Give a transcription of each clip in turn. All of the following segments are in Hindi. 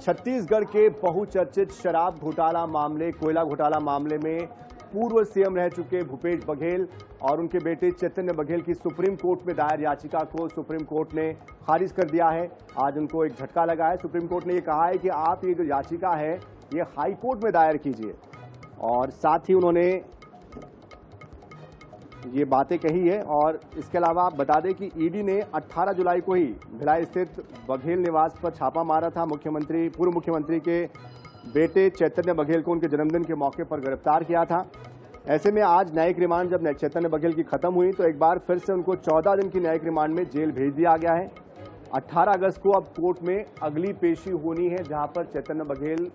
छत्तीसगढ़ के बहुचर्चित शराब घोटाला मामले, कोयला घोटाला मामले में पूर्व सीएम रह चुके भूपेश बघेल और उनके बेटे चैतन्य बघेल की सुप्रीम कोर्ट में दायर याचिका को सुप्रीम कोर्ट ने खारिज कर दिया है। आज उनको एक झटका लगा है। सुप्रीम कोर्ट ने ये कहा है कि आप ये जो याचिका है ये हाई कोर्ट में दायर कीजिए, और साथ ही उन्होंने ये बातें कही है। और इसके अलावा आप बता दें कि ईडी ने 18 जुलाई को ही भिलाई स्थित बघेल निवास पर छापा मारा था। पूर्व मुख्यमंत्री के बेटे चैतन्य बघेल को उनके जन्मदिन के मौके पर गिरफ्तार किया था। ऐसे में आज न्यायिक रिमांड जब चैतन्य बघेल की खत्म हुई तो एक बार फिर से उनको 14 दिन की न्यायिक रिमांड में जेल भेज दिया गया है। 18 अगस्त को अब कोर्ट में अगली पेशी होनी है, जहां पर चैतन्य बघेल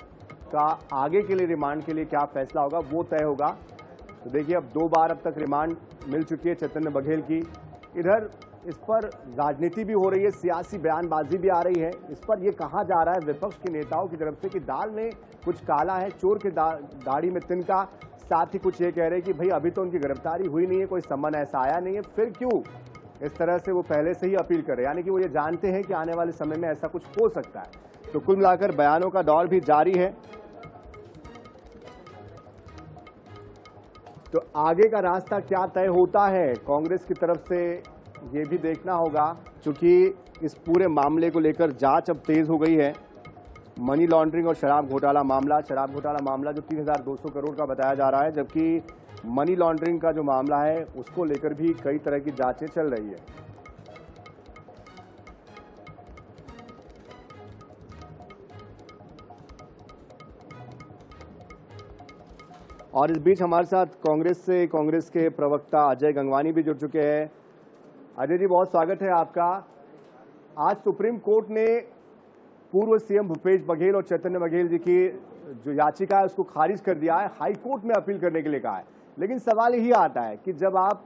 का आगे के लिए रिमांड के लिए क्या फैसला होगा वो तय होगा। तो देखिए, अब 2 बार अब तक रिमांड मिल चुकी है चैतन्य बघेल की। इधर इस पर राजनीति भी हो रही है, सियासी बयानबाजी भी आ रही है। इस पर यह कहा जा रहा है विपक्ष के नेताओं की तरफ से कि दाल में कुछ काला है, चोर के दाढ़ी में तिनका। साथ ही कुछ ये कह रहे हैं कि भाई अभी तो उनकी गिरफ्तारी हुई नहीं है, कोई सम्मन ऐसा आया नहीं है, फिर क्यों इस तरह से वो पहले से ही अपील कर रहे हैं। यानी कि वो ये जानते हैं कि आने वाले समय में ऐसा कुछ हो सकता है। तो कुल मिलाकर बयानों का दौर भी जारी है। तो आगे का रास्ता क्या तय होता है कांग्रेस की तरफ से, ये भी देखना होगा, क्योंकि इस पूरे मामले को लेकर जांच अब तेज हो गई है। मनी लॉन्ड्रिंग और शराब घोटाला मामला जो 3,200 करोड़ का बताया जा रहा है, जबकि मनी लॉन्ड्रिंग का जो मामला है उसको लेकर भी कई तरह की जांचें चल रही है। और इस बीच हमारे साथ कांग्रेस के प्रवक्ता अजय गंगवानी भी जुड़ चुके हैं। अजय जी, बहुत स्वागत है आपका। आज सुप्रीम कोर्ट ने पूर्व सीएम भूपेश बघेल और चैतन्य बघेल जी की जो याचिका है उसको खारिज कर दिया है, हाई कोर्ट में अपील करने के लिए कहा है। लेकिन सवाल यही आता है कि जब आप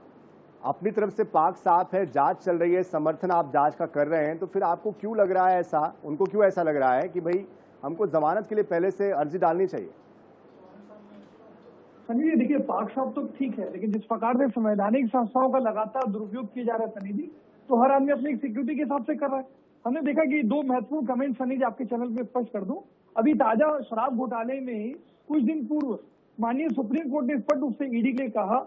अपनी तरफ से पाक साफ है, जांच चल रही है, समर्थन आप जांच का कर रहे हैं, तो फिर आपको क्यों लग रहा है ऐसा, उनको क्यों ऐसा लग रहा है कि भाई हमको जमानत के लिए पहले से अर्जी डालनी चाहिए? सनी जी, देखिए, पाक साहब तो ठीक है, लेकिन जिस प्रकार से संवैधानिक संस्थाओं का लगातार दुरुपयोग किया जा रहा है सनी जी, तो हर आदमी अपनी सिक्योरिटी के हिसाब से कर रहा है। हमने देखा कि 2 महत्वपूर्ण कमेंट सनी जी आपके चैनल पे स्पष्ट कर दूं। अभी ताजा शराब घोटाले में ही कुछ दिन पूर्व माननीय सुप्रीम कोर्ट ने स्पष्ट रूप से ईडी ने कहा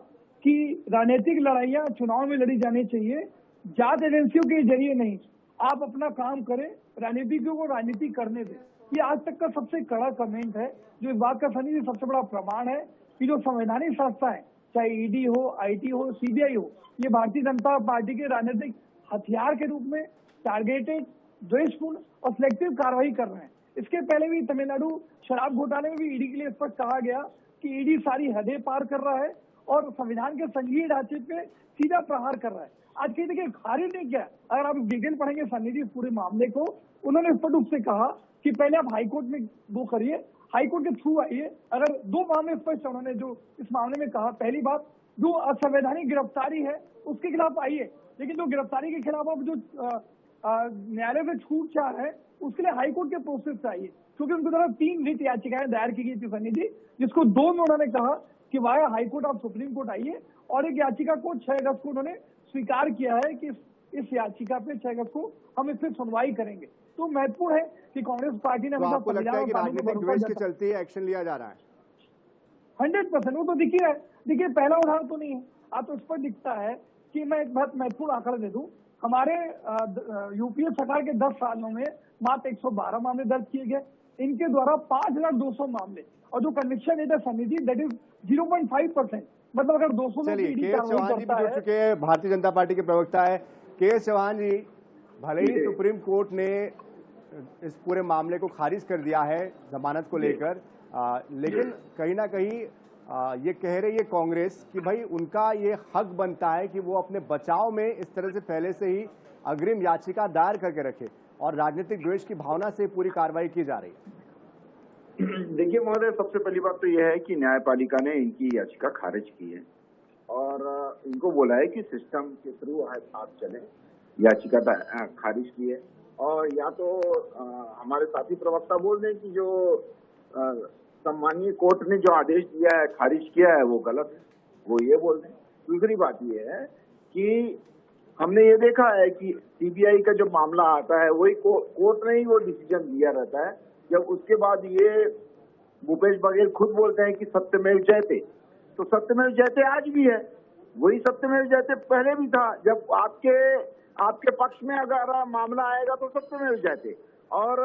कि राजनीतिक लड़ाइयां चुनाव में लड़ी जानी चाहिए, जांच एजेंसियों के जरिए नहीं। आप अपना काम करें, राजनीतिज्ञों को राजनीति करने दें। ये आज तक का सबसे कड़ा कमेंट है, जो इस बात का सनी जी सबसे बड़ा प्रमाण है कि जो संवैधानिक संस्थाएं, चाहे ईडी हो, आईटी हो, सीबीआई हो, ये भारतीय जनता पार्टी के राजनीतिक हथियार के रूप में टारगेटेड, द्वेषपूर्ण और सिलेक्टिव कार्रवाई कर रहे हैं। इसके पहले भी तमिलनाडु शराब घोटाले में भी ईडी के लिए स्पष्ट कहा गया कि ईडी सारी हदें पार कर रहा है और संविधान के संघीय ढांचे पे सीधा प्रहार कर रहा है। आज के देखिए खारिज ने क्या, अगर आप डिटेल पढ़ेंगे सन्नी जी पूरे मामले को, उन्होंने स्पष्ट रूप से कहा कि पहले आप हाईकोर्ट में वो करिए, हाईकोर्ट के थ्रू आइए। अगर 2 मामले स्पष्ट उन्होंने जो इस मामले में कहा, पहली बात जो असंवैधानिक गिरफ्तारी है उसके खिलाफ आइए, लेकिन जो गिरफ्तारी के खिलाफ अब जो न्यायालय से छूट चाह है उसके लिए हाईकोर्ट के प्रोसेस चाहिए, क्योंकि उनकी तरफ 3 रिट याचिकाएं दायर की गई थी सनी जी, जिसको 2 में उन्होंने कहा कि वाया हाईकोर्ट आप सुप्रीम कोर्ट आइए, और एक याचिका को 6 अगस्त को उन्होंने स्वीकार किया है कि इस याचिका पे 6 अगस्त को हम इस पर सुनवाई करेंगे। तो महत्वपूर्ण है कि कांग्रेस पार्टी ने आपको लगता है कि राजनीतिक द्वेष के चलते एक्शन लिया जा रहा है? 100% वो तो दिख ही रहा है। देखिए, पहला उदाहरण तो नहीं है, आप तो इस पर दिखता है कि मैं एक बहुत महत्वपूर्ण आंकड़ा दे दूं। हमारे यूपीए सरकार के 10 सालों में मात्र 112 मामले दर्ज किए गए, इनके द्वारा 5,200 मामले, और जो कन्विक्शन रेट है सनी जी दैट इज 0.5%। मतलब अगर 200 में ईडी कार्रवाई करता है। चुके हैं भारतीय जनता पार्टी के प्रवक्ता है के.एस. चौहान जी, भले ही सुप्रीम कोर्ट ने इस पूरे मामले को खारिज कर दिया है जमानत को लेकर, लेकिन कहीं ना कहीं ये कह रही है कांग्रेस कि भाई उनका ये हक बनता है कि वो अपने बचाव में इस तरह से पहले से ही अग्रिम याचिका दायर करके रखे, और राजनीतिक द्वेष की भावना से पूरी कार्रवाई की जा रही है। देखिए महोदय, सबसे पहली बात तो यह है कि न्यायपालिका ने इनकी याचिका खारिज की है और इनको बोला है कि सिस्टम के थ्रू आप चले, याचिका खारिज की है। और या तो हमारे साथी प्रवक्ता बोल रहे हैं कि जो सम्मानीय कोर्ट ने जो आदेश दिया है, खारिज किया है, वो गलत है, वो ये बोल रहे हैं। दूसरी बात ये है कि हमने ये देखा है कि सीबीआई का जो मामला आता है वही कोर्ट ने ही वो डिसीजन दिया रहता है जब उसके बाद ये भूपेश बघेल खुद बोलते हैं कि सत्यमेव जयते, तो सत्यमेव जयते आज भी है, वही सत्यमेव जयते पहले भी था। जब आपके पक्ष में अगर मामला आएगा तो सत्यमेव जयते, और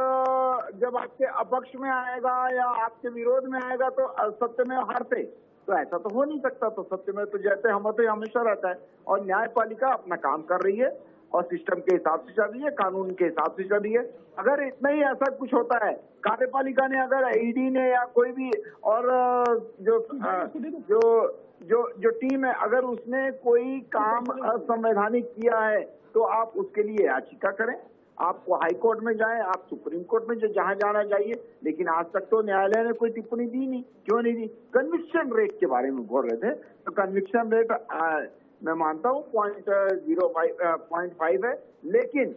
जब आपके अपक्ष में आएगा या आपके विरोध में आएगा तो सत्यमेव हारते। तो ऐसा तो हो नहीं सकता, तो सत्यमेव तो जयते हम तो हमेशा रहता है। और न्यायपालिका अपना काम कर रही है और सिस्टम के हिसाब से चल रही है, कानून के हिसाब से चल रही है। अगर इतना ही ऐसा कुछ होता है, कार्यपालिका ने अगर ईडी ने या कोई भी और जो टीम है, अगर उसने कोई काम असंवैधानिक किया है तो आप उसके लिए याचिका करें, आप हाई कोर्ट में जाएं, आप सुप्रीम कोर्ट में जहां जाना चाहिए। लेकिन आज तक तो न्यायालय ने कोई टिप्पणी दी नहीं। क्यों नहीं दी? कन्विक्शन रेट के बारे में बोल रहे थे, तो कन्विक्शन रेट मैं मानता हूँ 0.5 है, लेकिन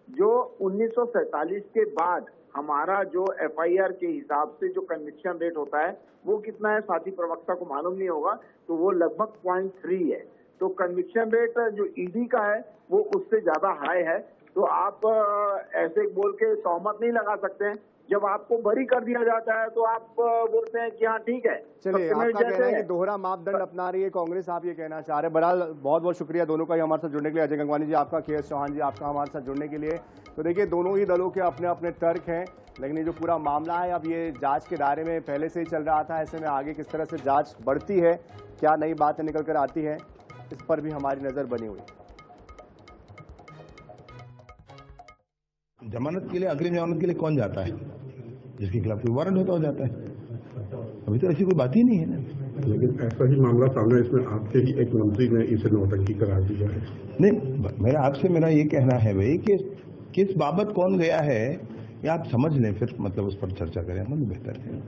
जो 1947 के बाद हमारा जो FIR के हिसाब से जो कन्विक्शन रेट होता है वो कितना है, साथी प्रवक्ता को मालूम नहीं होगा, तो वो लगभग 0.3 है। तो कन्विक्शन रेट जो ईडी का है वो उससे ज्यादा हाई है। तो आप ऐसे बोल के सहमत नहीं लगा सकते हैं। जब आपको बरी कर दिया जाता है तो आप बोलते हैं कि हाँ ठीक है। चलिए, आपका कहना है कि दोहरा मापदंड अपना रही है कांग्रेस, आप ये कहना चाह रहे हैं। बहरहाल बहुत बहुत शुक्रिया दोनों का ही हमारे साथ जुड़ने के लिए। अजय गंगवानी जी आपका, KS चौहान जी आपका हमारे साथ जुड़ने के लिए। तो देखिए, दोनों ही दलों के अपने अपने तर्क हैं, लेकिन ये जो पूरा मामला है अब ये जांच के दायरे में पहले से ही चल रहा था। ऐसे में आगे किस तरह से जांच बढ़ती है, क्या नई बातें निकल कर आती है, इस पर भी हमारी नजर बनी हुई। जमानत के लिए, अग्रिम जमानत के लिए कौन जाता है? जिसके खिलाफ कोई वारंट होता हो जाता है। अभी तो ऐसी कोई बात ही नहीं है ना। लेकिन ऐसा ही मामला सामने, इसमें आपके ही एक मंत्री ने इसे नौटंकी करार दिया है। नहीं, मेरा ये कहना है भाई कि किस बाबत कौन गया है, ये आप समझ लें, फिर मतलब उस पर चर्चा करें, मतलब बेहतर है।